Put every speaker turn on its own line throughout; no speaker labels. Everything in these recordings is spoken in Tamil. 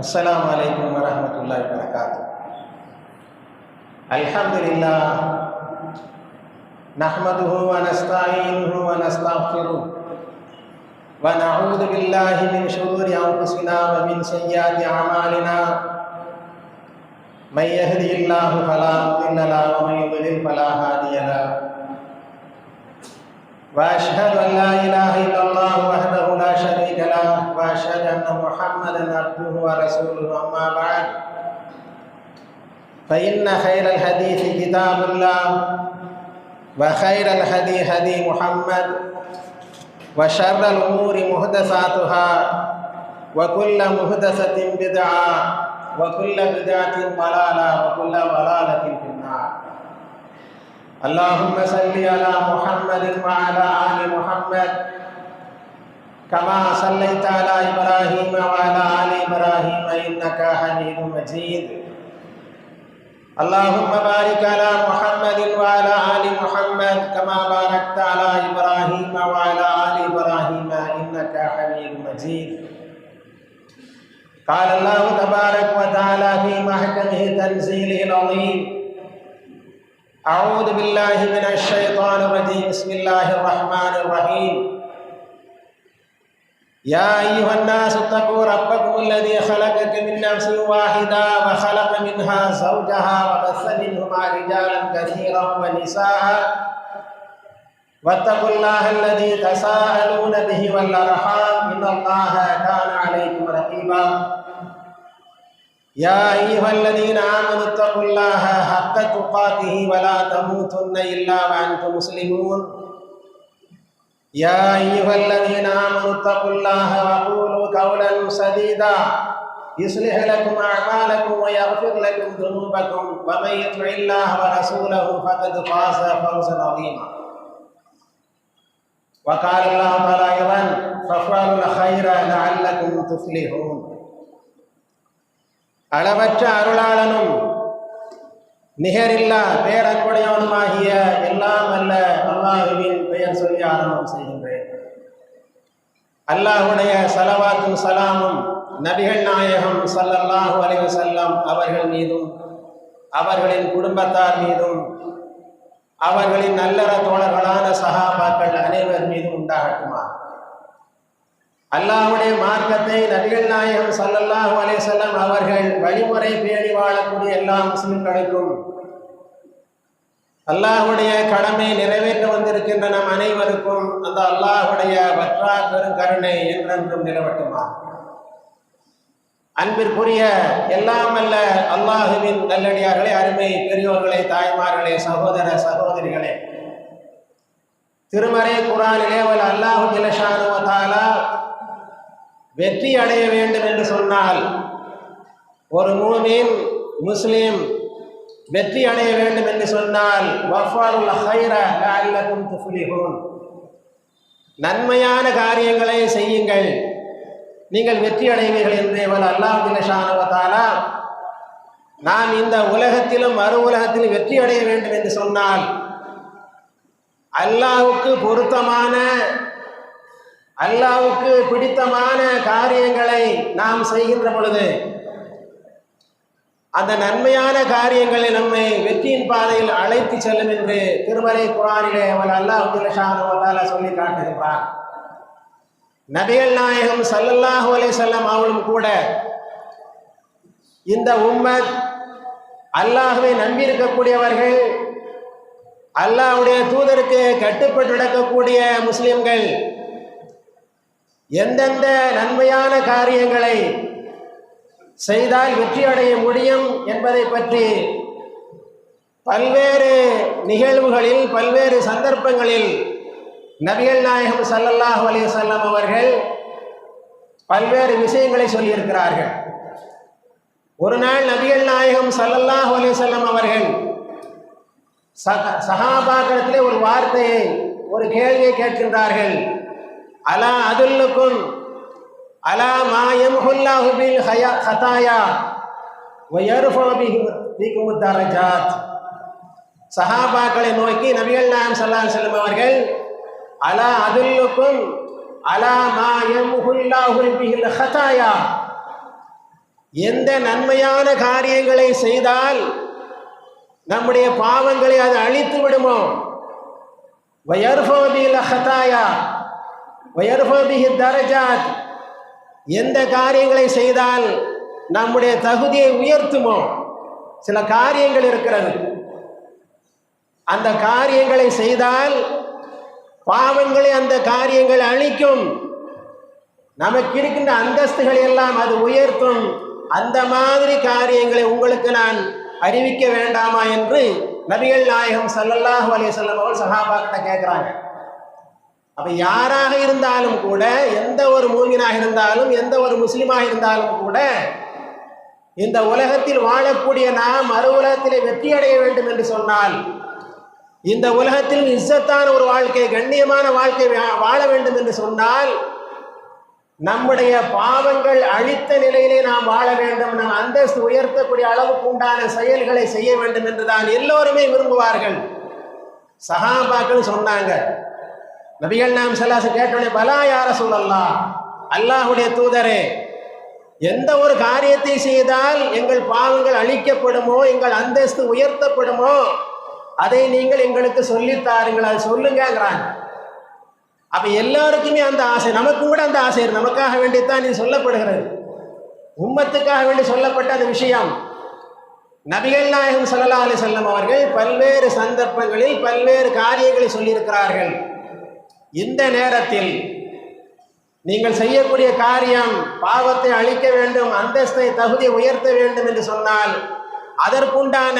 السلام عليكم ورحمة الله وبركاته. الحمد لله نحمده ونستعينه ونستغفره ونعوذ بالله من شرور أنفسنا ومن سيئات أعمالنا. من يهده الله فلا مضل له ومن يضلل فلا هادي له. وأشهد أن لا إله إلا الله وحده لا شريك له وأشهد أن محمدا عبده ورسوله. أما بعد فإن خير الحديث كتاب الله وخير الهدي هدي محمد وشر الأمور محدثاتها وكل محدثة بدعة وكل بدعة ضلالة وكل ضلالة في النار. اللهم صل على محمد وعلى آل محمد كما صليت على إبراهيم وعلى آل إبراهيم إنك حميد مجيد. اللهم بارك على محمد وعلى آل محمد كما باركت على إبراهيم وعلى آل إبراهيم إنك حميد مجيد. قال الله تبارك وتعالى في محكمه تنزيله العظيم: أعوذ بالله من الشيطان الرجيم. بسم الله الرحمن الرحيم. يا أيها الناس اتقوا ربكم الذي خلقكم من نفس واحدة وخلق منها زوجها وبث منهما رجالا كثيرا ونساء واتقوا الله الذي تساءلون به والأرحام إن الله كان عليكم رقيبا. يا أيها الذين آمنوا اتقوا الله حق تقاته ولا تموتن إلا وأنتم مسلمون. يا أيها الذين آمنوا اتقوا الله وقولوا قولا سديدا يصلح لكم أعمالكم ويغفر لكم ذنوبكم ومن يطع الله ورسوله فقد فاز فوزا عظيما. وقال الله تعالى أيضا: فافعلوا الخير لعلكم تفلحون. அளவற்ற அருளாளனும் நிகரில்லா பேரன்புடையவனுமாகிய எல்லாம் அல்ல அல்லாஹுவின் பெயர் சொல்லி ஆரம்பம் செய்கின்றேன். அல்லாஹுடைய ஸலவாத்தும் சலாமும் நபிகள் நாயகம் ஸல்லல்லாஹு அலைஹி வஸல்லம் அவர்கள் மீதும் அவர்களின் குடும்பத்தார் மீதும் அவர்களின் நல்லற தோழர்களான சஹாபாக்கள் அனைவர் மீதும் உண்டாகட்டுமா. அல்லாஹ்வுடைய மார்க்கத்தை நபிகள் நாயகம் ஸல்லல்லாஹு அலைஹி வஸல்லம் அவர்கள் வழிமுறை பேணி வாழக்கூடிய எல்லா முஸ்லிம்களுக்கும் அல்லாஹ்வுடைய கடமை நிறைவேற்ற வந்திருக்கின்ற நம் அனைவருக்கும் அந்த அல்லாஹ்வுடைய வற்றா பெருங்கருணை என்றென்றும் நிலவட்டுமா. அன்பிற்குரிய எல்லாம் அல்ல அல்லாஹுவின் நல்லடியார்களே, அருமை பெரியோர்களே, தாய்மார்களே, சகோதர சகோதரிகளே, திருமறை குர்ஆனிலே அல்லாஹு ஜல்ல ஷானுஹு வ தஆலா வெற்றி அடைய வேண்டும் என்று சொன்னால், ஒரு மூமின் முஸ்லிம் வெற்றி அடைய வேண்டும் என்று சொன்னால் வஃபாலுல் ஹைர லஅல்லகும் துஃப்லிஹூன், நன்மையான காரியங்களை செய்யுங்கள், நீங்கள் வெற்றி அடைவீர்கள் என்று அல்லாஹ் ஜல்ல ஷானுஹு வ தஆலா நாம் இந்த உலகத்திலும் மறு உலகத்திலும் வெற்றி அடைய வேண்டும் என்று சொன்னால் அல்லாஹ்வுக்கு பொருத்தமான அல்லாஹ்வுக்கு பிடித்தமான காரியங்களை நாம் செய்கின்ற பொழுது அந்த நன்மையான காரியங்களை நம்மை வெற்றியின் பாதையில் அழைத்து செல்லும் என்று திருமறை குர்ஆனிலே அல்லாஹ் ஜல்ல ஷானுஹு வ தஆலா சொல்லி காட்டுகின்றார். நபிகள் நாயகம் ஸல்லல்லாஹு அலைஹி வஸல்லம் அவர்களும் கூட இந்த உம்மத் அல்லாஹ்வை நம்பியிருக்கக்கூடியவர்கள், அல்லாஹ்வுடைய தூதருக்கு கட்டுப்பட்டு நடக்கக்கூடிய முஸ்லிம்கள் எந்தெந்த நன்மையான காரியங்களை செய்தால் வெற்றி அடைய முடியும் என்பதை பற்றி பல்வேறு நிகழ்வுகளில் பல்வேறு சந்தர்ப்பங்களில் நபிகள் நாயகம் ஸல்லல்லாஹு அலைஹி வஸல்லம் அவர்கள் பல்வேறு விஷயங்களை சொல்லியிருக்கிறார்கள். ஒரு நாள் நபிகள் நாயகம் ஸல்லல்லாஹு அலைஹி வஸல்லம் அவர்கள் சஹாபாக்களிடத்திலே ஒரு வார்த்தையை, ஒரு கேள்வியை கேட்கின்றார்கள். அலா அதுல்லுக்கும் அலா மா யம்ஹுல்லாஹு பில் ஹதாயா வ யர்ஃபஉ பிகும் தரஜாத். சஹாபாக்களை நோக்கி நபிகள் நாயகம் ஸல்லல்லாஹு அலைஹி வஸல்லம் அவர்கள் அலா அதுல்லுக்கும் அலா மா யம்ஹுல்லாஹு பில் ஹதாயா, எந்த நன்மையான காரியங்களை செய்தால் நம்முடைய பாவங்களை அது அழித்து விடுமோ, வயர்ஃபு பில் ஹதாயா வயர்ஃபு பிஹி தரஜாத், எந்த காரியங்களை செய்தால் நம்முடைய தகுதியை உயர்த்துமோ. சில காரியங்கள் இருக்கிறது, அந்த காரியங்களை செய்தால் பாவங்களை அந்த காரியங்கள் அழிக்கும், நமக்கு இருக்கின்ற அந்தஸ்துகளை எல்லாம் அது உயர்த்தும். அந்த மாதிரி காரியங்களை உங்களுக்கு நான் அறிவிக்க வேண்டாமா என்று நபிகள் நாயகம் ஸல்லல்லாஹு அலைஹி வஸல்லம் அவர்கள் சஹாபாக்கிட்ட கேட்குறாங்க. அப்போ யாராக இருந்தாலும் கூட, எந்த ஒரு மூமினாக இருந்தாலும், எந்த ஒரு முஸ்லீமாக இருந்தாலும் கூட, இந்த உலகத்தில் வாழக்கூடிய நாம் மறு உலகத்திலே வெற்றி அடைய வேண்டும் என்று சொன்னால், இந்த உலகத்தில் இஸ்ஸத்தான ஒரு வாழ்க்கை, கண்ணியமான வாழ்க்கை வாழ வேண்டும் என்று சொன்னால், நம்முடைய பாவங்கள் அழித்த நிலையிலே நாம் வாழ வேண்டும், நம் அந்தஸ்து உயர்த்தக்கூடிய அளவுக்கு உண்டான செயல்களை செய்ய வேண்டும் என்றுதான் எல்லோருமே விரும்புவார்கள். சஹாபாக்கள் சொன்னாங்க. நபிகள் நாயகம் ஸல்லல்லாஹு அலைஹி வஸல்லம் கேட்டோடனே, பலா யா ரசூலல்லாஹ், அல்லாஹ்வுடைய தூதரே, எந்த ஒரு காரியத்தை செய்தால் எங்கள் பாவங்கள் அழிக்கப்படுமோ, எங்கள் அந்தஸ்து உயர்த்தப்படுமோ, அதை நீங்கள் எங்களுக்கு சொல்லித்தாருங்கள், அதை சொல்லுங்கிறாங்க. அப்ப எல்லாருக்குமே அந்த ஆசை, நமக்கும் கூட அந்த ஆசை, நமக்காக வேண்டித்தான் இது சொல்லப்படுகிறது, உம்மத்துக்காக வேண்டி சொல்லப்பட்ட அந்த விஷயம். நபிகள் நாயகம் ஸல்லல்லாஹு அலைஹி வஸல்லம் அவர்கள் பல்வேறு சந்தர்ப்பங்களில் பல்வேறு காரியங்களை சொல்லியிருக்கிறார்கள். இந்த நேரத்தில் நீங்கள் செய்யக்கூடிய காரியம் பாவத்தை அழிக்க வேண்டும், அந்தஸ்தை தகுதியை உயர்த்த வேண்டும் என்று சொன்னால், அதற்குண்டான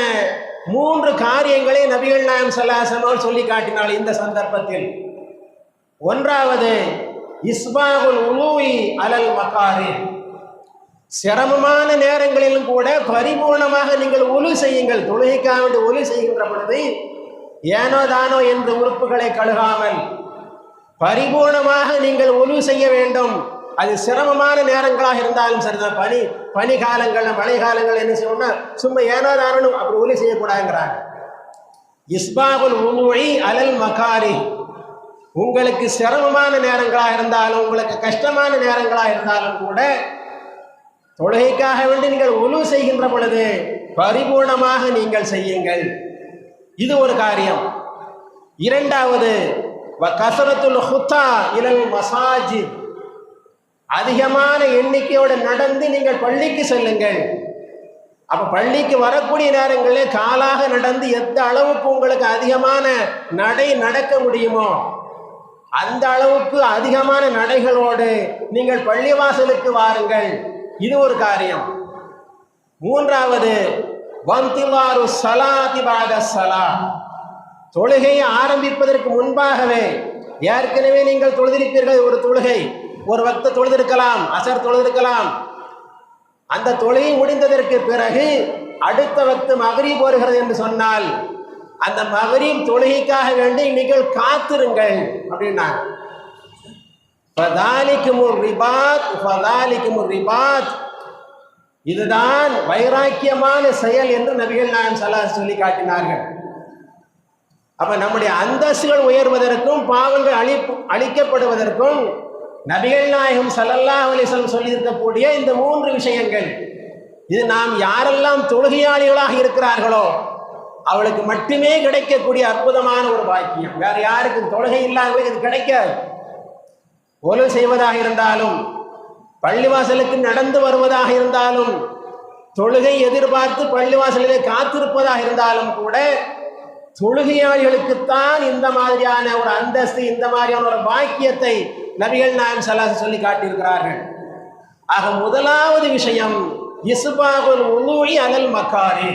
3 காரியங்களை நபிகள் நாயகம் ஸல்லல்லாஹு அலைஹி வஸல்லம் சொல்லி காட்டினார் இந்த சந்தர்ப்பத்தில். ஒன்றாவது, இஸ்பாகுல் உலூஇ அலல் மகாரி, சிரமமான நேரங்களிலும் கூட பரிபூர்ணமாக நீங்கள் ஒலு செய்யுங்கள். தொழுகைக்காக வேண்டி ஒலு செய்கின்ற பொழுது ஏனோ தானோ என்று உறுப்புகளை கழுகாமல் பரிபூர்ணமாக நீங்கள் ஒலு செய்ய வேண்டும். அது சிரமமான நேரங்களாக இருந்தாலும் சரிதான். பனி காலங்கள், மழை காலங்கள் என்ன செய்யணும்னா சும்மா ஏனோ தானோ அப்படி ஒலு செய்யக்கூடாதுங்கிறாங்க. இஸ்பாகுல் உலூஇ அலல் மகாரி, உங்களுக்கு சிரமமான நேரங்களாக இருந்தாலும், உங்களுக்கு கஷ்டமான நேரங்களாக இருந்தாலும் கூட தொழுகைக்காக வேண்டி நீங்கள் ஒலு செய்கின்ற பொழுது பரிபூர்ணமாக நீங்கள் செய்யுங்கள். இது ஒரு காரியம். இரண்டாவது, கஸரத்துல் ஹுத்தா இலல் மசாஜித், அதிகமான எண்ணிக்கையோடு நடந்து நீங்கள் பள்ளிக்கு செல்லுங்கள். அப்போ பள்ளிக்கு வரக்கூடிய நேரங்களில் காலாக நடந்து எந்த அளவுக்கு உங்களுக்கு அதிகமான நடக்க முடியுமோ அந்த அளவுக்கு அதிகமான நடைகளோடு நீங்கள் பள்ளிவாசலுக்கு வாருங்கள். இது ஒரு காரியம். மூன்றாவது, வந்திவாரு ஸலாத்தி பஅத ஸலாத், தொழுகையை ஆரம்பிப்பதற்கு முன்பாகவே, ஏற்கனவே நீங்கள் தொழுதிருப்பீர்கள், ஒரு தொழுகை ஒரு வக்து தொழுதிருக்கலாம், அசர் தொழுதிருக்கலாம், அந்த தொழுகை முடிந்ததற்கு பிறகு அடுத்த வக்து மக்ரிப் வருகிறது என்று சொன்னால், அந்த மக்ரிப் தொழுகைக்காக வேண்டி நீங்கள் காத்திருங்கள் அப்படின்னாங்க. இதுதான் வைராக்கியமான செயல் என்று நபிகள் நாயகம் ஸல்லல்லாஹு அலைஹி வஸல்லம் சொல்லி காட்டினார்கள். அப்ப நம்முடைய அந்தஸ்துகள் உயர்வதற்கும் பாவங்கள் அழிக்கப்படுவதற்கும் நபிகள் நாயகம் ஸல்லல்லாஹு அலைஹி வஸல்லம் சொல்லி இருக்கக்கூடிய இந்த 3 விஷயங்கள், இது நாம் யாரெல்லாம் தொழுகையாளிகளாக இருக்கிறார்களோ அவளுக்கு மட்டுமே கிடைக்கக்கூடிய அற்புதமான ஒரு பாக்கியம். வேற யாருக்கும் தொழுகை இல்லாத இது கிடைக்காது. ஒலு செய்வதாக இருந்தாலும், பள்ளிவாசலுக்கு நடந்து வருவதாக இருந்தாலும், தொழுகை எதிர்பார்த்து பள்ளிவாசலிலே காத்திருப்பதாக இருந்தாலும் கூட தொழுகையாளிகளுக்குத்தான் இந்த மாதிரியான ஒரு அந்தஸ்து, இந்த மாதிரியான ஒரு பாக்கியத்தை நபிகள் நாயகம் ஸல்லல்லாஹு அலைஹி வஸல்லம் சொல்லி காட்டியிருக்கிறார்கள். ஆக முதலாவது விஷயம் இஸ்பாகுல் உலூஇ அலல் மகாரி,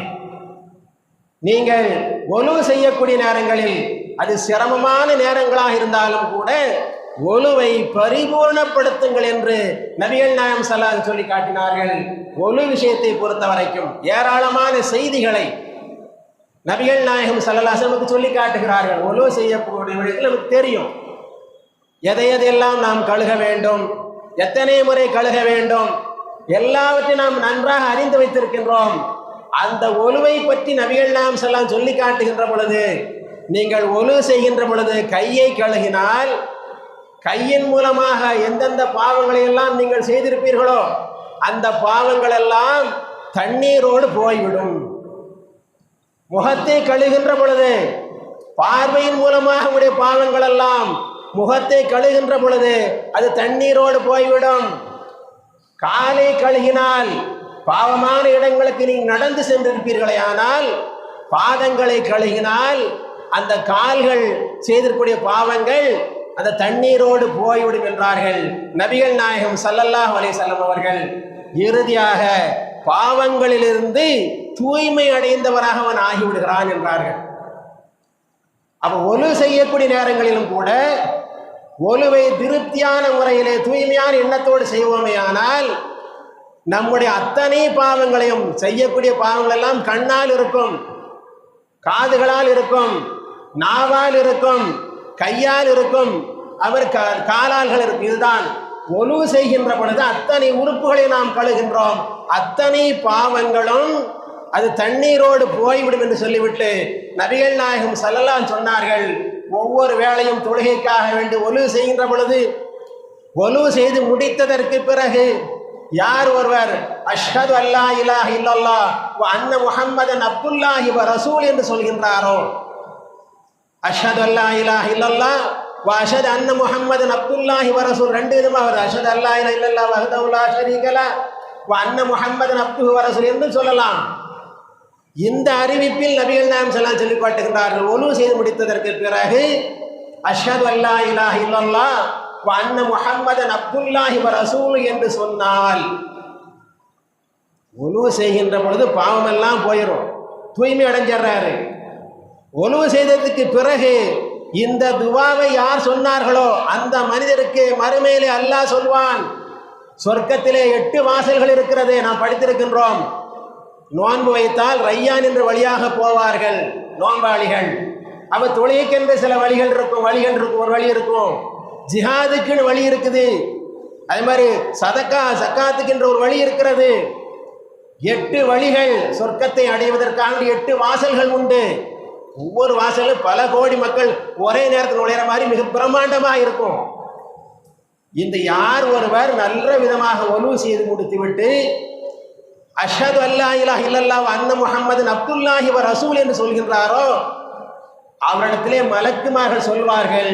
நீங்கள் ஒலு செய்யக்கூடிய நேரங்களில் அது சிரமமான நேரங்களாக இருந்தாலும் கூட ஒலுவை பரிபூர்ணப்படுத்துங்கள் என்று நபிகள் நாயகம் ஸல்லல்லாஹு அலைஹி வஸல்லம் சொல்லி காட்டினார்கள். ஒலு விஷயத்தை பொறுத்த வரைக்கும் ஏராளமான செய்திகளை நபிகள் நாயகம் ஸல்லல்லாஹு அலைஹி வஸல்லம் சொல்லி காட்டுகிறார்கள். ஒலு செய்யக்கூடிய விஷயத்தில் நமக்கு தெரியும், எதையெல்லாம் நாம் கழுக வேண்டும், எத்தனை முறை கழுக வேண்டும், எல்லாவற்றையும் நாம் நன்றாக அறிந்து வைத்திருக்கின்றோம். அந்த ஒலுவை பற்றி நபிகள் நாயகம் ஸல்லல்லாஹு அலைஹி வஸல்லம் சொல்லி காட்டுகின்ற பொழுது, நீங்கள் ஒலு செய்கின்ற பொழுது கையை கழுகினால் கையின் மூலமாக எந்தெந்த பாவங்களை எல்லாம் நீங்கள் செய்திருப்பீர்களோ அந்த பாவங்கள் எல்லாம் தண்ணீரோடு போய்விடும். முகத்தை கழுகின்ற பொழுது, பார்வையின் மூலமாக உடைய பாவங்கள் எல்லாம் முகத்தை கழுகின்ற பொழுது அது தண்ணீரோடு போய்விடும். காலை கழுகினால், பாவமான இடங்களுக்கு நீங்கள் நடந்து சென்றிருப்பீர்களே, ஆனால் பாதங்களை கழுகினால் அந்த கால்கள் செய்திருக்கூடிய பாவங்கள் அந்த தண்ணீரோடு போய்விடும் என்றார்கள் நபிகள் நாயகம் ஸல்லல்லாஹு அலைஹி வஸல்லம் அவர்கள். இறுதியாக பாவங்களிலிருந்து தூய்மை அடைந்தவராக அவன் ஆகிவிடுகிறான் என்றார்கள். அப்ப ஒலு செய்யக்கூடிய நேரங்களிலும் கூட ஒலுவை திருப்தியான முறையிலே தூய்மையான எண்ணத்தோடு செய்வோமே ஆனால் நம்முடைய அத்தனை பாவங்களையும், செய்யக்கூடிய பாவங்கள் எல்லாம் கண்ணால் இருக்கும், காதுகளால் இருக்கும், நாவால் இருக்கும், கையால் இருக்கும், அவர் காலால்கள் இருக்கும். இதுதான் ஒலு செய்கின்ற பொழுது அத்தனை உறுப்புகளை நாம் கழுகின்றோம். அத்தனை பாவங்களும் அது தண்ணீரோடு போய்விடும் என்று சொல்லிவிட்டு நபிகள் நாயகம் ஸல்லல்லாஹு அலைஹி சொன்னார்கள், ஒவ்வொரு வேளையும் தொழுகைக்காக வேண்டி ஒலு செய்கின்ற பொழுது, ஒலு செய்து முடித்ததற்கு பிறகு யார் ஒருவர் அஷ்ஹது அல்லா இலாஹ இல்லல்லாஹ் வ அன்ன முஹம்மதன் அப்துல்லாஹி வ ரசூல் என்று சொல்கின்றாரோ, அஷ்ஹது அல்லா இலாஹ இல்லல்லாஹ் வ அஷ்ஹது அன்ன முஹம்மதன் அப்துல்லாஹி வ ரசூல், ரெண்டு விதமாக வருது. அஷ்ஹது அல்லா இலாஹ இல்லல்லாஹ் வஹ்தஹு லா ஷரீக லஹ் வ அன்ன முஹம்மதன் அப்துஹு வ ரசூல் என்று சொல்லலாம். இந்த அறிவிப்பில் நபிகள் நாயகம் ஸல்லல்லாஹு அலைஹி சொல்லி காட்டுகின்றார்கள், ஒலு செய்து முடித்ததற்கு பிறகு அஷ்ஹது அல்லா இலாஹ இல்லல்லாஹ் வ அன்ன முஹம்மதன் அப்துல்லாஹி வ ரசூல் என்று சொன்னால் ஒலு செய்கின்ற பொழுது பாவமெல்லாம் போயிடும், தூய்மை அடைஞ்சிடுறாரு. ஒலு செய்ததுக்கு பிறகு இந்த துவாவை யார் சொன்னார்களோ அந்த மனிதருக்கு மறுமையிலே அல்லாஹ் சொல்வான், சொர்க்கத்திலே 8 வாசல்கள் இருக்கிறது, நாம் படித்திருக்கின்றோம். நோன்பு வைத்தால் ரையான் என்ற வழியாக போவார்கள் நோன்பாளிகள். அப்ப தொழுகைக்கென்று சில வழிகள் இருக்கும், ஒரு வழி இருக்கும், ஜிஹாதுக்குன்னு வழி இருக்குது, அதே மாதிரி சக்காத்துக்குன்ற ஒரு வழி இருக்கிறது. 8 வழிகள் சொர்க்கத்தை அடைவதற்காக 8 வாசல்கள் உண்டு. ஒவ்வொரு வாசலும் பல கோடி மக்கள் ஒரே நேரத்தில் நுழையிற மாதிரி மிக பிரம்மாண்டமாக இருக்கும். இந்த யார் ஒருவர் நல்ல விதமாக ஒலு செய்து முடித்துவிட்டு அஷ்ஹது அல்லா இலாஹ இல்லல்லாஹ் வ அன்ன முஹம்மதன் அப்துல்லாஹி வ ரசூல் என்று சொல்கின்றாரோ அவரிடத்திலே மலக்குமார்கள் சொல்வார்கள்,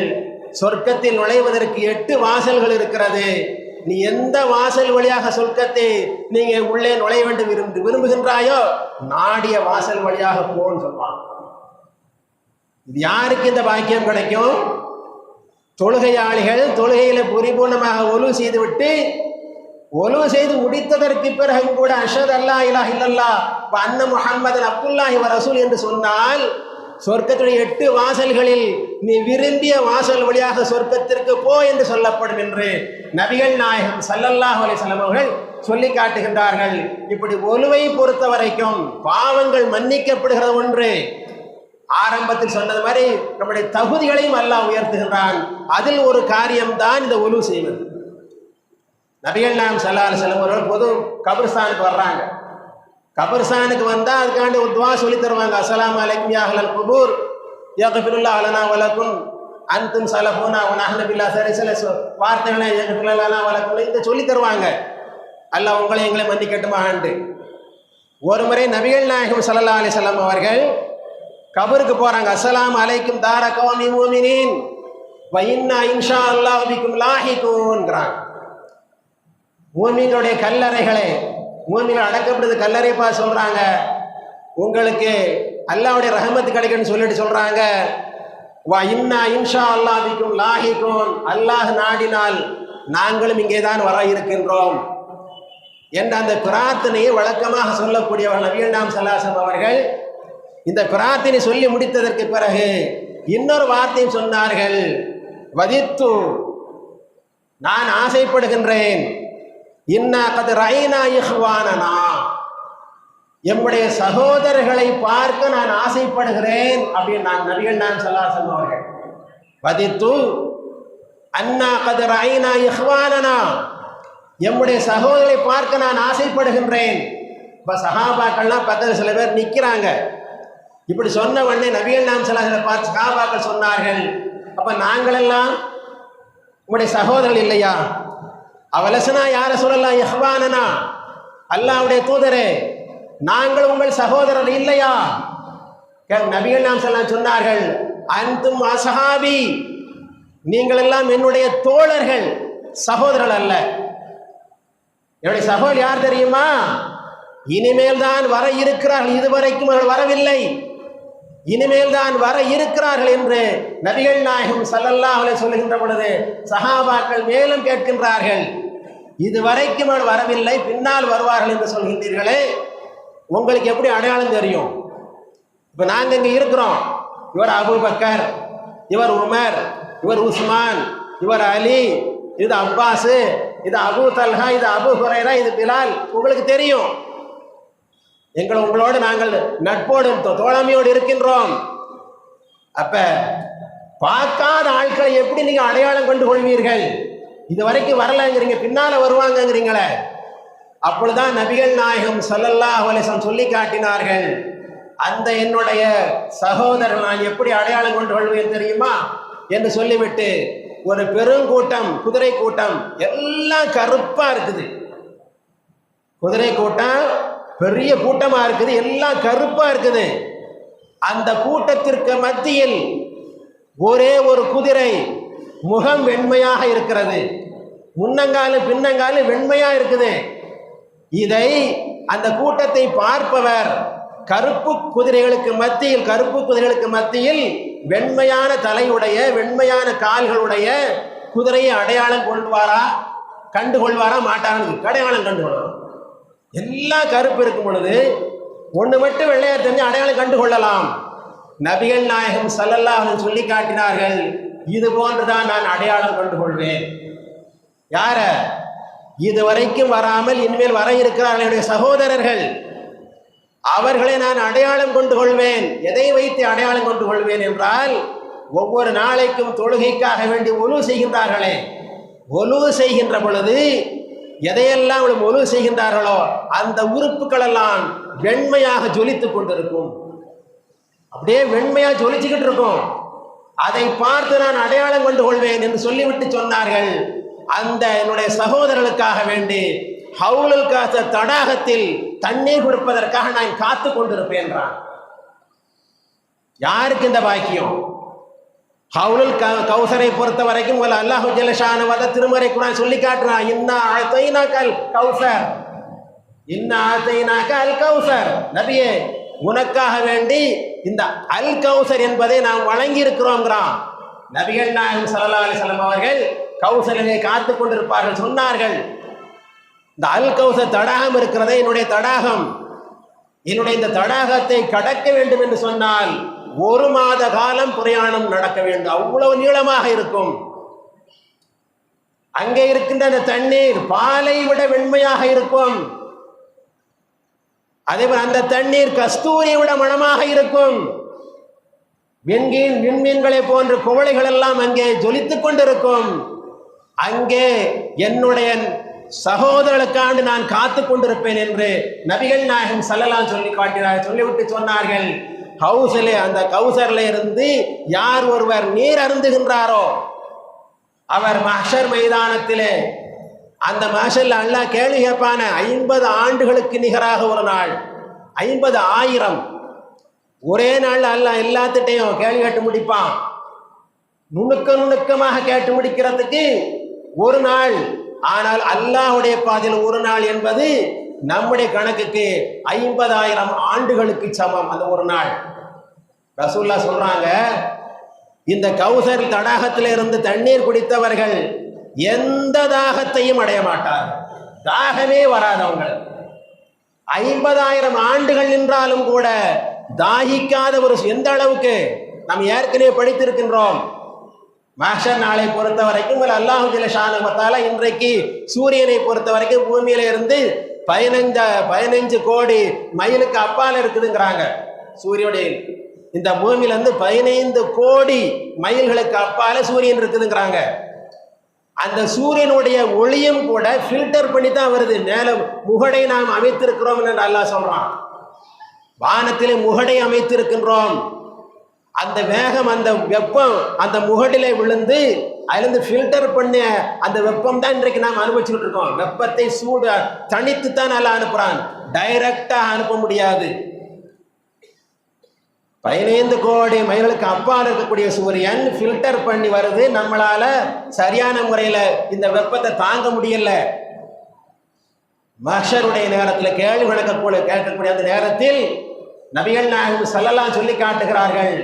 சொர்க்கத்தில் நுழைவதற்கு 8 வாசல்கள் இருக்கிறது, நீ எந்த வாசல் வழியாக சொர்க்கத்தை நீங்க உள்ளே நுழைய வேண்டும் விரும்புகின்றாயோ நாடிய வாசல் வழியாக போன்னு சொல்வாங்க. இது யாருக்கு இந்த பாக்கியம் கிடைக்கும்? தொழுகையாளிகள் தொழுகையில பரிபூர்ணமாக ஒலு செய்துவிட்டு, ஒலு செய்து முடித்ததற்கு பிறகு கூட அஷ்ஹது அல்லா இலாஹ இல்லல்லாஹ் வ அன்ன முஹம்மதன் அப்துல்லாஹி வ ரசூல் என்று சொன்னால் சொர்க்கத்துடைய 8 வாசல்களில் நீ விரும்பிய வாசல் வழியாக சொர்க்கத்திற்கு போ என்று சொல்லப்படும் என்று நபிகள் நாயகம் ஸல்லல்லாஹு அலைஹி வஸல்லம் அவர்கள் சொல்லி காட்டுகின்றார்கள். இப்படி ஒலுவை பொறுத்த வரைக்கும் பாவங்கள் மன்னிக்கப்படுகிற ஒன்று. ஆரம்பத்தில் சொன்னது மாதிரி நம்முடைய தகுதிகளையும் அல்லாஹ் உயர்த்துகின்றான். அதில் ஒரு காரியம்தான் இந்த ஒலு செய்வது. நபிகள் நாயகம் ஸல்லல்லாஹு அலைஹி வஸல்லம் அவர்கள் பொது கபிர்ஸ்தானுக்கு வர்றாங்க. கபிர்ஸ்தானுக்கு வந்தால் அதுக்காண்டி ஒரு துவா சொல்லி தருவாங்க. அஸ்ஸலாமு அலைக்கும் யா அஹ்லல் குபூர் யக்ஃபிருல்லாஹு லனா வ லக்கும் அன்தும் ஸலஃபூனா வ நஹ்னு பில்லாஹி சில வார்த்தைகளை யக்ஃபிரு லனா வ லக்கும் இந்த சொல்லி தருவாங்க. அல்லாஹ் உங்களை எங்களை மன்னிக்கட்டுமாண்டு. ஒரு முறை நபிகள் நாயகம் ஸல்லல்லாஹு அலைஹி வஸல்லம் அவர்கள் கபருக்கு போறாங்க. அஸ்ஸலாமு அலைக்கும் தார கௌமி முஃமினீன் வ இன்னா இன்ஷா அல்லாஹ் பிக்கும் லாஹிகூன்ங்கறாங்க. மூமின்களுடைய கல்லறைகளை, மூமின்கள் அடக்கப்படுது கல்லறை பார்த்து சொல்றாங்க, உங்களுக்கு அல்லாஹ்வுடைய ரஹமத் கிடைக்கும்னு சொல்லிட்டு சொல்றாங்க. வ இன்னா இன்ஷா அல்லாஹ் பிக்கும் லாஹிகூன், அல்லாஹ் நாடினால் நாங்களும் இங்கே தான் வர இருக்கின்றோம் என்ற அந்த பிரார்த்தனையை வழக்கமாக சொல்லக்கூடியவர்கள் நபிகள் நாயகம் ஸல்லல்லாஹு அலைஹி வஸல்லம் அவர்கள். இந்த பிரார்த்தனை சொல்லி முடித்ததற்கு பிறகு இன்னொரு வார்த்தையும் சொன்னார்கள். வதித்து, நான் ஆசைப்படுகின்றேன், இன்னா கத் ரஐனா இஹ்வானனா, எம்முடைய சகோதரர்களை பார்க்க நான் ஆசைப்படுகிறேன் அப்படின்னு நான் நபிகள் நாயகம் ஸல்லல்லாஹு அலைஹி வஸல்லம் அவர்கள். வதித்து அன்னா கத் ரஐனா இஹ்வானனா, எம்முடைய சகோதரர்களை பார்க்க நான் ஆசைப்படுகின்றேன். இப்போ சஹாபாக்கள்லாம் பக்கத்தில் சில பேர் நிற்கிறாங்க. இப்படி சொன்ன உடனே நபிகள் நாயகம் ஸல்லல்லாஹு அலைஹி வஸல்லம் பார்த்து சஹாபாக்கள் சொன்னார்கள், அப்போ நாங்களெல்லாம் உங்களுடைய சகோதரர்கள் இல்லையா? அவலசனா யார சொல்லலாம் இஹ்வானனா, அல்லாஹ்வுடைய தூதரே நாங்கள் உங்கள் சகோதரர் இல்லையா? நபிகள் நாம் சொன்னார்கள், அன்தும் அஸ்ஹாபி, நீங்கள் எல்லாம் என்னுடைய தோழர்கள், சகோதரர்கள் அல்ல. என்னுடைய சகோதரர் யார் தெரியுமா? இனிமேல் தான் வர இருக்கிறார்கள், இதுவரைக்கும் அவர்கள் வரவில்லை, இனிமேல் தான் வர இருக்கிறார்கள் என்று நபிகள் நாயகம் ஸல்லல்லாஹு அலைஹி சொல்லுகின்ற பொழுது சஹாபாக்கள் மேலும் கேட்கின்றார்கள், இதுவரைக்கும் அவர்கள் வரவில்லை, பின்னால் வருவார்கள் என்று சொல்கின்றீர்களே, உங்களுக்கு எப்படி அடையாளம் தெரியும்? இப்போ நாங்கள் இங்கே இருக்கிறோம், இவர் அபூபக்கர், இவர் உமர், இவர் உஸ்மான், இவர் அலி, இது அப்பாஸு, இது அபூ தல்ஹா, இது அபூ ஹுரைரா, இது பிலால், உங்களுக்கு தெரியும். உங்களோடு நாங்கள் நட்போடு தோழமையோடு இருக்கின்றோம். அப்ப பார்க்காத ஆட்களை எப்படி நீங்க அடையாளம் கொண்டு கொள்வீர்கள்? இது வரைக்கும் வரலங்கிறீங்க, பின்னால வருவாங்கங்கிறீங்களே. அப்பொழுதுதான் நபிகள் நாயகம் ஸல்லல்லாஹு அலைஹி வஸல்லம் சொல்லி காட்டினார்கள், அந்த என்னுடைய சகோதரர் நான் எப்படி அடையாளம் கொண்டு கொள்வேன் தெரியுமா என்று சொல்லிவிட்டு, ஒரு பெருங்கூட்டம், குதிரை கூட்டம் எல்லாம் கருப்பா இருக்குது, குதிரை கூட்டம் பெரிய கூட்டமா இருக்குது, எல்லாம் கருப்பா இருக்குது. அந்த கூட்டத்திற்கு மத்தியில் ஒரே ஒரு குதிரை, முகம் வெண்மையாக இருக்கிறது, முன்னங்காலும் பின்னங்காலும் வெண்மையா இருக்குது. இதை அந்த கூட்டத்தை பார்ப்பவர் கருப்பு குதிரைகளுக்கு மத்தியில் வெண்மையான தலையுடைய, வெண்மையான கால்களுடைய குதிரையை அடையாளம் கண்டுகொள்வாரா மாட்டான்னு அடையாளம் கண்டுகொள்ளலாம். எல்லாம் கருப்பு இருக்கும் பொழுது ஒன்று மட்டும் வெள்ளையா தெரிஞ்சு அடையாளம் கண்டுகொள்ளலாம். நபிகள் நாயகம் ஸல்லல்லாஹு அலைஹி வஸல்லம் சொல்லி காட்டினார்கள், இது போன்றுதான் நான் அடையாளம் கண்டுகொள்வேன். யார? இதுவரைக்கும் வராமல் இனிமேல் வர இருக்கிறார்கள் என்னுடைய சகோதரர்கள், அவர்களை நான் அடையாளம் கொண்டு கொள்வேன். எதை வைத்து அடையாளம் கொண்டு கொள்வேன் என்றால், ஒவ்வொரு நாளைக்கும் தொழுகைக்காக வேண்டி ஒலு செய்கின்றார்களே, ஒலு செய்கின்ற பொழுது எதையெல்லாம் ஒலு செய்கின்றார்களோ அந்த உறுப்புகள் எல்லாம் வெண்மையாக ஜொலித்துக் கொண்டிருக்கும், அப்படியே வெண்மையா ஜொலிச்சுக்கிட்டு இருக்கும். அதை பார்த்து நான் அடையாளம் கொண்டு கொள்வேன் என்று சொல்லிவிட்டு சொன்னார்கள், அந்த என்னுடைய சகோதரர்களுக்காக வேண்டி ஹவுலுல் கௌசர் தடாகத்தில் தண்ணீர் கொடுப்பதற்காக நான் காத்து கொண்டிருப்பேன் என்றான். யாருக்கு இந்த பாக்கியம்? ஹவுலுல் கௌசரை பொறுத்த வரைக்கும் அல்லாஹு ஜல்ல ஷானஹு திருமறை குர்ஆன் சொல்லி காட்டுறான், இன்னா அதைனாக்கல் கௌசர், இன்னா அதைனாக்கல் கௌசர். நபியே, உனக்காக வேண்டி இந்த அல் கௌசர் என்பதை நாம் வழங்கி இருக்கிறோம்ங்கிறான். நபிகள் நாயகம் ஸல்லல்லாஹு அலைஹி வஸல்லம் அவர்கள் கௌசரிலே காத்து கொண்டிருப்பார்கள். சொன்னார்கள், இந்த அல் கௌசர் தடாகம் இருக்கிறதே, என்னுடைய தடாகம், என்னுடைய இந்த தடாகத்தை கடக்க வேண்டும் என்று சொன்னால் 1 மாத காலம் பிரயாணம் நடக்க வேண்டும், அவ்வளவு நீளமாக இருக்கும். அங்கே இருக்கின்ற அந்த தண்ணீர் பாலை விட வெண்மையாக இருக்கும். அதேபோல் அந்த தண்ணீர் கஸ்தூரியை விட மணமாக இருக்கும். விண்மீன்களை போன்ற குவளைகள் எல்லாம் அங்கே ஜொலித்துக் கொண்டிருக்கும். அங்கே என்னுடைய சகோதரர்களுக்காண்டு நான் காத்து கொண்டிருப்பேன் என்று நபிகள் நாயகம் ஸல்லல்லாஹு சொல்லி காட்டினார். சொல்லிவிட்டு சொன்னார்கள், ஹவுஸிலே, அந்த கௌசர்ல இருந்து யார் ஒருவர் நீர் அருந்துகின்றாரோ அவர் மஹ்ஷர் மைதானத்திலே, அந்த மஹ்ஷர்ல அல்லாஹ் கேள்வி கேட்பான, 50 ஆண்டுகளுக்கு நிகராக ஒரு நாள், 50,000 ஒரே நாள் அல்லாஹ் எல்லாத்திட்டையும் கேள்வி கேட்டு முடிப்பான். நுணுக்கமாக கேட்டு முடிக்கிறதுக்கு ஒரு நாள். ஆனால் அல்லாஹ்வுடைய பாதையில் ஒரு நாள் என்பது நம்முடைய கணக்குக்கு 50,000 ஆண்டுகளுக்கு சமம். அந்த ஒரு நாள் ரசூலுல்லாஹ் சொல்றாங்க, இந்த கௌசர் தடாகத்தில் இருந்து தண்ணீர் குடித்தவர்கள் எந்த தாகத்தையும் அடைய மாட்டார், தாகமே வராதவங்க. 50,000 ஆண்டுகள் நின்றாலும் கூட தாகிக்காத ஒரு, எந்த அளவுக்கு நாம் ஏற்கனவே படித்திருக்கின்றோம். மஹ்ஷர் நாளை பொறுத்த வரைக்கும் அல்லாஹு ஜல்ல ஷானஹு வ தஆலா இன்றைக்கு சூரியனை பொறுத்த வரைக்கும் பூமியில இருந்து 15 கோடி மைலுக்கு அப்பால் இருக்குதுங்கிறாங்க. சூரியனுடைய இந்த பூமியில இருந்து 15 கோடி மைல்களுக்கு அப்பால சூரியன் இருக்குதுங்கிறாங்க. அந்த சூரியனுடைய ஒளியும் கூட ஃபில்டர் பண்ணி தான் வருது. மேல முகடை நாம் அமைத்திருக்கிறோம் என்று அல்லாஹ் சொல்றான். வானத்திலே முகடை அமைத்திருக்கின்றோம். அந்த வேகம், அந்த வெப்பம் அந்த முகட்டிலே விழுந்து அதிலிருந்து ஃபில்டர் பண்ண அந்த வெப்பம் தான் இன்றைக்கு நாம் அனுபவிச்சுட்டு இருக்கோம். வெப்பத்தை சூடு தனித்து தான் நல்லா அனுப்புறான், டைரக்டா அனுப்ப முடியாது. 15 கோடி மைல்களுக்கு அப்பால் இருக்கக்கூடிய சூரியன் ஃபில்டர் பண்ணி வருது. நம்மளால சரியான முறையில இந்த வெப்பத்தை தாங்க முடியல. மஹ்ஷருடைய நேரத்தில் கேள்வி கேட்கக்கூடிய அந்த நேரத்தில் நபிகள் நாயகம் ஸல்லல்லாஹு சொல்லி காட்டுகிறார்கள்,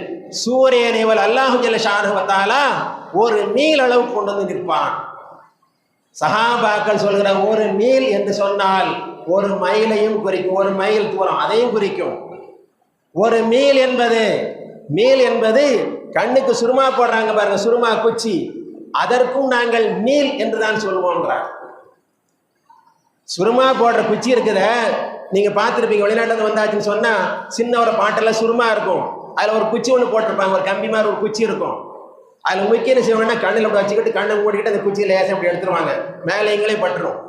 சூரியனை அல்லாஹு ஜல்ல ஷானஹு வ தஆலா ஒரு மீல் அளவு கொண்டு வந்து நிற்பான். சஹாபாக்கள் சொல்கிற ஒரு மீல் என்று சொன்னால் ஒரு மைலையும் குறிக்கும், ஒரு மைல் தூரம் அதையும் குறிக்கும். ஒரு மீல் என்பது கண்ணுக்கு சுருமா போடுறாங்க பாருங்க, சுருமா குச்சி, அதற்கும் நாங்கள் மீல் என்று தான் சொல்லுவோம்ன்றாங்க. சுருமா போடுற குச்சி இருக்குத நீங்க பார்த்துருப்பீங்க, வெளிநாட்டில் வந்தாச்சுன்னு சொன்னா சின்ன ஒரு பாட்டெல்லாம் சுருமா இருக்கும், அதுல ஒரு குச்சி ஒன்று போட்டிருப்பாங்க, ஒரு கம்பி மாதிரி ஒரு குச்சி இருக்கும். அதுல முக்கியம் செய்வோம்னா கண்ணில் அப்படி வச்சுக்கிட்டு கண்ணை மூடிக்கிட்டு அந்த குச்சியை லேசம் அப்படி எடுத்துருவாங்க, மேலே எங்களே பட்டுரும்.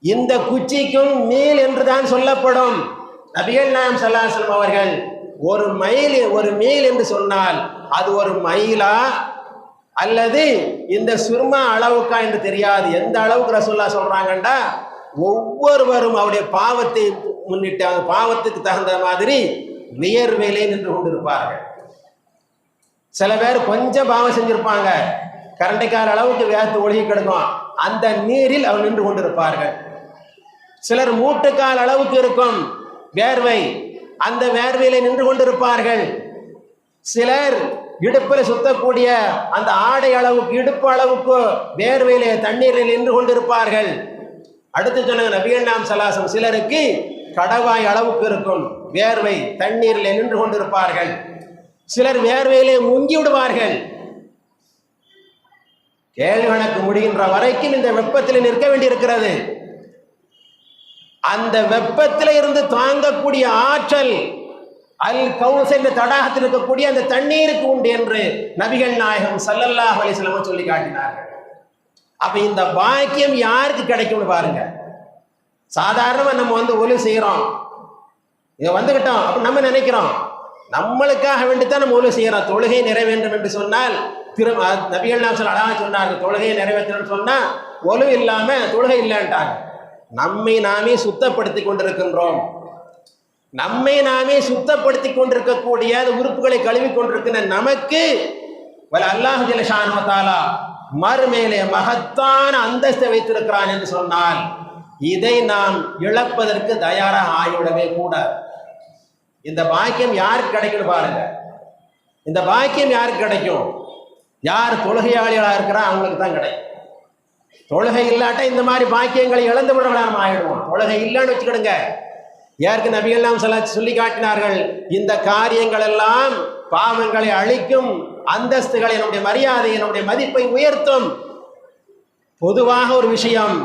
இந்த குச்சிக்கும் மீல் என்று தான் சொல்லப்படும். நபிகள் நாயகம் ஸல்லல்லாஹு அலைஹி வஸல்லம் அவர்கள் ஒரு மீல் என்று சொன்னால் அது ஒரு மைலா அல்லது இந்த சுர்மா அளவுக்கா என்று தெரியாது. எந்த அளவுக்கு ரசூலுல்லாஹ் சொல்றாங்கண்டா, ஒவ்வொருவரும் அவருடைய பாவத்தை முன்னிட்டு அந்த பாவத்துக்கு தகுந்த மாதிரி வியர்வையிலே நின்று கொண்டிருப்பார்கள். சில பேர் கொஞ்சம் பாவம் செஞ்சிருப்பாங்க, கரண்டைக்கார அளவுக்கு வேர்த்து ஒழுகி கிடக்கும், அந்த நீரில் அவர் நின்று கொண்டிருப்பார்கள். சிலர் மூட்டுக்கால் அளவுக்கு இருக்கும் வேர்வை, அந்த வேர்வையில நின்று கொண்டிருப்பார்கள். சிலர் இடுப்பில் சுத்தக்கூடிய அந்த ஆடை அளவுக்கு, இடுப்பு அளவுக்கு வேர்வையிலே தண்ணீரில் நின்று கொண்டிருப்பார்கள். அடுத்து சொன்னாங்க நபிகள் நாயகம் ஸல்லல்லாஹு அலைஹி வஸல்லம், சிலருக்கு கடவாய் அளவுக்கு இருக்கும் வேர்வை, தண்ணீரில் நின்று கொண்டிருப்பார்கள். சிலர் வேர்வையிலே முங்கி விடுவார்கள். கேள்வி கணக்கு முடிகின்ற வரைக்கும் இந்த வெப்பத்தில் நிற்க வேண்டியிருக்கிறது. அந்த வெப்பத்தில் இருந்து தாங்கக்கூடிய ஆற்றல் அல் கௌஸ் என்ற தடாகத்தில் இருக்கக்கூடிய அந்த தண்ணீருக்கு உண்டு என்று நபிகள் நாயகம் ஸல்லல்லாஹு அலைஹி வஸல்லம் சொல்லி காட்டினார்கள். அப்ப இந்த பாக்கியம் யாருக்கு கிடைக்கும்னு பாருங்க. சாதாரணமா நம்ம ஒலி செய்யறோம், இதை வந்துகிட்டோம் அப்ப நம்ம நினைக்கிறோம் நம்மளுக்காக வேண்டித்தான் நம்ம ஒலி செய்யறோம். தொழுகை நிறைவேண்டும் என்று சொன்னால் நபிகள் நாயகம் ஸல்லல்லாஹு சொன்னார்கள், தொழுகையை நிறைவேற்றணும்னு சொன்னா ஒலு இல்லாம தொழுகை இல்லைன்ட்டாங்க. நம்மை நாமே சுத்தப்படுத்தி கொண்டிருக்கின்றோம். நம்மை நாமே சுத்தப்படுத்தி கொண்டிருக்கக்கூடிய உறுப்புகளை கழுவி கொண்டிருக்கிற நமக்கு அல்லாஹு ஜல்ல ஷானஹு வ தஆலா மறுமையிலே மகத்தான அந்தஸ்தை வைத்திருக்கிறான் என்று சொன்னால் இதை நாம் இழப்பதற்கு தயாராக ஆகிவிடவே கூடாது. இந்த பாக்கியம் யாருக்கு கிடைக்கும் பாருங்க. இந்த பாக்கியம் யாருக்கு கிடைக்கும்? யார் தொழுகையாளிகளாக இருக்கிறா அவங்களுக்கு தான் கிடைக்கும். தொழுகை இல்லாட்ட இந்த மாதிரி பாக்கியங்களை இழந்து விட நாம் ஆயிடுவோம். தொழுகை இல்லைன்னு வச்சுக்கிடுங்க, யாருக்கு நபிகள் நாயகம் ஸல்லல்லாஹு அலைஹி சொல்லி காட்டினார்கள், இந்த காரியங்கள் எல்லாம் பாவங்களை அழிக்கும், அந்தஸ்துகளை, நம்முடைய மரியாதை, நம்முடைய மதிப்பை உயர்த்தும். பொதுவாக ஒரு விஷயம்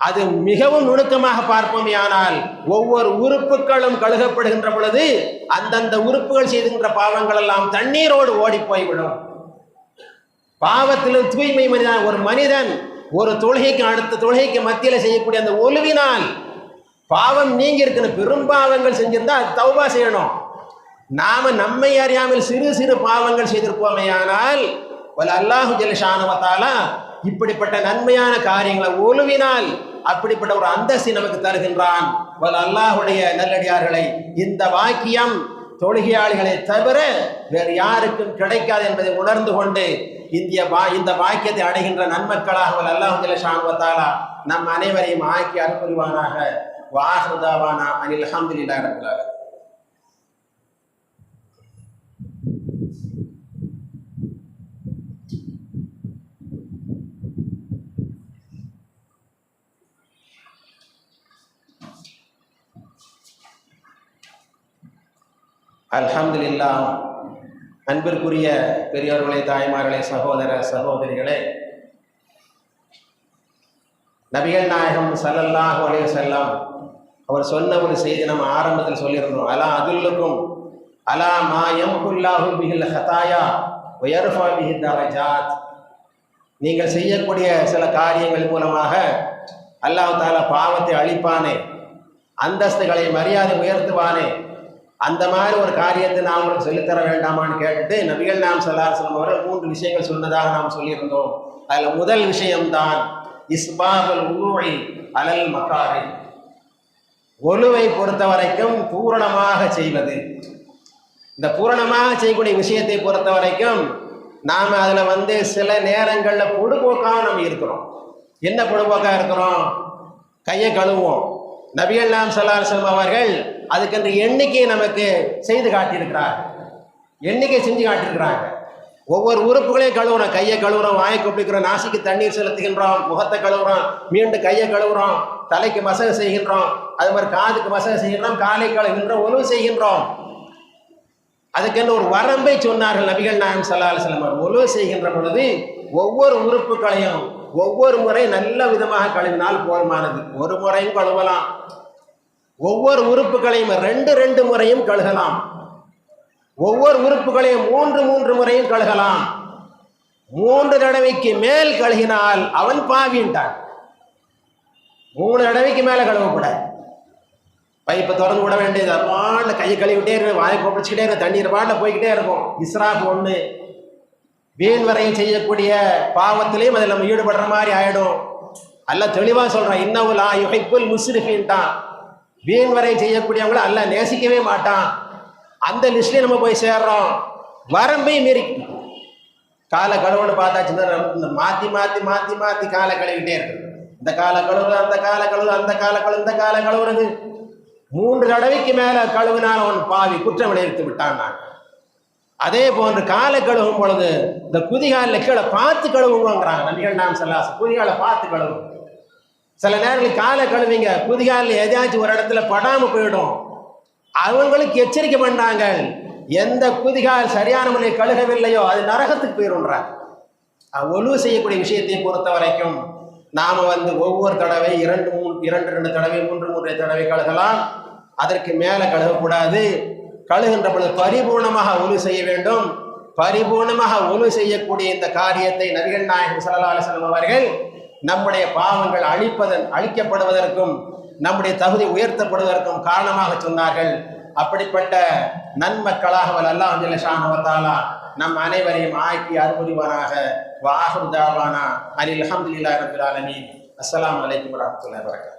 அது மிகவும் நுணுக்கமாக பார்ப்போமே ஆனால் ஒவ்வொரு உறுப்புகளும் கழுகப்படுகின்ற பொழுது அந்தந்த உறுப்புகள் செய்துகின்ற பாவங்கள் எல்லாம் தண்ணீரோடு ஓடி போய்விடும். பாவத்திலும் தூய்மை மனிதன் ஒரு மனிதன் ஒரு தொழுகைக்கு அடுத்த தொழுகைக்கு மத்தியில் செய்யக்கூடிய அந்த ஒலுவினால் பாவம் நீங்கி இருக்கணும். பெரும்பாவங்கள் செஞ்சிருந்தா அது தௌபா செய்யணும். நாம நம்மை அறியாமல் சிறு சிறு பாவங்கள் செய்திருப்போமே ஆனால் அல்லாஹு ஜல்ல ஷானஹு வ தஆலா இப்படிப்பட்ட நன்மையான காரியங்களை ஒலுவினால் அப்படிப்பட்ட ஒரு அந்தஸ்தை நமக்கு தருகின்றான். அல்லாஹுடைய நல்லடியார்களை, இந்த வாக்கியம் தொழுகையாளிகளை தவிர வேறு யாருக்கும் கிடைக்காது என்பதை உணர்ந்து கொண்டு இந்த வாக்கியத்தை அடைகின்ற நன்மக்களாக அல்லாஹு ஜல்ல ஷானஹு வ தஆலா நம் அனைவரையும் ஆக்கி அருள்புரிவானாக. வஆஹிரு தஅவானா அனில் ஹம்துலில்லாஹி ரப்பில் ஆலமீன். அல்ஹம்துலில்லாஹ். அன்பிற்குரிய பெரியோர்களே, தாய்மார்களே, சகோதர சகோதரிகளே, நபிகள் நாயகம் ஸல்லல்லாஹு அலைஹி வஸல்லம் அவர் சொன்ன ஒரு செய்தி நம்ம ஆரம்பத்தில் சொல்லியிருந்தோம். அலா அதுல்லுக்கும் அலா மா யம்ஹுல்லாஹு பிஹில் ஹதாயா வ யர்ஃபா பிஹி தரஜாத். நீங்கள் செய்யக்கூடிய சில காரியங்கள் மூலமாக அல்லாஹ் தஆலா பாவத்தை அழிப்பானே, அந்தஸ்துகளை மரியாதை உயர்த்துவானே, அந்த மாதிரி ஒரு காரியத்தை நாம் உங்களுக்கு சொல்லித்தர வேண்டாமான்னு கேட்டுட்டு நபிகள் நாயகம் ஸல்லல்லாஹு அலைஹி வஸல்லம் அவர்கள் 3 விஷயங்கள் சொன்னதாக நாம் சொல்லியிருந்தோம். அதில் முதல் விஷயம்தான் இஸ்பாபுல் உலூஇ அலல் மகாரி, ஒலுவை பொறுத்த வரைக்கும் பூரணமாக செய்வது. இந்த பூரணமாக செய்யக்கூடிய விஷயத்தை பொறுத்த வரைக்கும் நாம் அதில் சில நேரங்களில் பொடுபோக்காக நம்ம இருக்கிறோம். என்ன பொடுபோக்காக இருக்கிறோம்? கையை கழுவுவோம். நபிகள் நாயகம் ஸல்லல்லாஹு அலைஹி வஸல்லம் அவர்கள் அதுக்கென்று எண்ணிக்கையை நமக்கு செய்து காட்டியிருக்கிறார், எண்ணிக்கை செஞ்சு காட்டியிருக்கிறாங்க. ஒவ்வொரு உறுப்புகளையும் கழுவுறோம். கையை கழுவுறோம், வாயை கொப்பிக்கிறோம், நாசிக்கு தண்ணீர் செலுத்துகின்றோம், முகத்தை கழுவுறோம், மீண்டும் கையை கழுவுறோம், தலைக்கு மசகு செய்கின்றோம், அது மாதிரி காதுக்கு மசகு செய்கின்றோம், காலை கழுவுகின்றோம், உணவு செய்கின்றோம். அதுக்கென்று ஒரு வரம்பை சொன்னார்கள் நபிகள் நாயகம் ஸல்லல்லாஹு அலைஹி வஸல்லம். உணவு செய்கின்ற பொழுது ஒவ்வொரு உறுப்புகளையும் ஒவ்வொரு முறை நல்ல விதமாக கழுவினால் போதுமானது. ஒரு முறையும் கழுவலாம். ஒவ்வொரு உறுப்புகளையும் 2 முறையும் கழுகலாம். ஒவ்வொரு உறுப்புகளையும் 3 முறையும் கழுகலாம். 3 தடவைக்கு மேல் கழுகினால் அவன் பாவின்ட்டான். 3 தடவைக்கு மேல கழுவக்கூடாது. பைப்பை திறந்து விட வேண்டியது, பாட்டில் கையை கழுவிட்டே இருக்கும், வாயை கொப்பளிச்சுக்கிட்டே இருக்கும், தண்ணீர் பாட்டில் போய்கிட்டே இருக்கும். இஸ்ராப் ஒன்று. வீண் வரையும் செய்யக்கூடிய பாவத்திலையும் அதில் நம்ம ஈடுபடுற மாதிரி ஆயிடும். அல்லாஹ் தெளிவாக சொல்றான், இன்னஹு லா யுஹிப்புல் முஸ்ரிஃபீன்ட்டான். வீண் வரையும் செய்யக்கூடியவங்கள அல்லாஹ் நேசிக்கவே மாட்டான். அந்த லிஸ்ட்லேயே நம்ம போய் சேர்றோம். வரம்பை மீறி காலை கழுவுன்னு பார்த்தாச்சுன்னா இந்த மாற்றி மாற்றி மாற்றி மாற்றி காலை கழுவிட்டே இருக்கு. இந்த காலை கழுவுறது, அந்த காலை கழுவுறது, அந்த காலை கழுவு, இந்த காலை கழுவுறது. 3 தடவைக்கு மேலே கழுவினால் அவன் பாவி, குற்றம் விளைவித்து விட்டான். அதே போன்று காலை கழுவும் பொழுது இந்த குதிகாலில் கீழே பார்த்து கழுவுங்கிறாங்க நபிகள் நாயகம் ஸல்லல்லாஹு அலைஹி வஸல்லம். குதிகாலை பார்த்து கழுவும். சில நேரங்களில் காலை கழுவிங்க, குதிகாலில் எதாச்சும் ஒரு இடத்துல படாமல் போயிடும். அவங்களுக்கு எச்சரிக்கை பண்ணாங்க, எந்த குதிகால் சரியான முறையில் கழுகவில்லையோ அது நரகத்துக்கு போயிடும்ன்றாங்க. ஒழுவு செய்யக்கூடிய விஷயத்தை பொறுத்த வரைக்கும் நாம் ஒவ்வொரு தடவை 2 தடவை 3 தடவை கழுகலாம். அதற்கு மேலே கழுகக்கூடாது. கழுகின்ற பொழுது பரிபூர்ணமாக ஒழுவு செய்ய வேண்டும். பரிபூர்ணமாக ஒழுவு செய்யக்கூடிய இந்த காரியத்தை நபிகள் நாயகம் ஸல்லல்லாஹு அலைஹி வஸல்லம் அவர்கள் நம்முடைய பாவங்கள் அழிக்கப்படுவதற்கும் நம்முடைய தகுதி உயர்த்தப்படுவதற்கும் காரணமாக சொன்னார்கள். அப்படிப்பட்ட நன்மக்களாக அல்லாஹ் ஜல்ல ஷானஹு வ தஆலா நம் அனைவரையும் ஆக்கி அருள்புரிவானாக. வ ஆகிரு தாவானா அனில் ஹம்துலில்லாஹி ரப்பில் ஆலமீன். அஸ்ஸலாமு அலைக்கும் வரஹ்மத்துல்லாஹி வபரகாத்துஹு.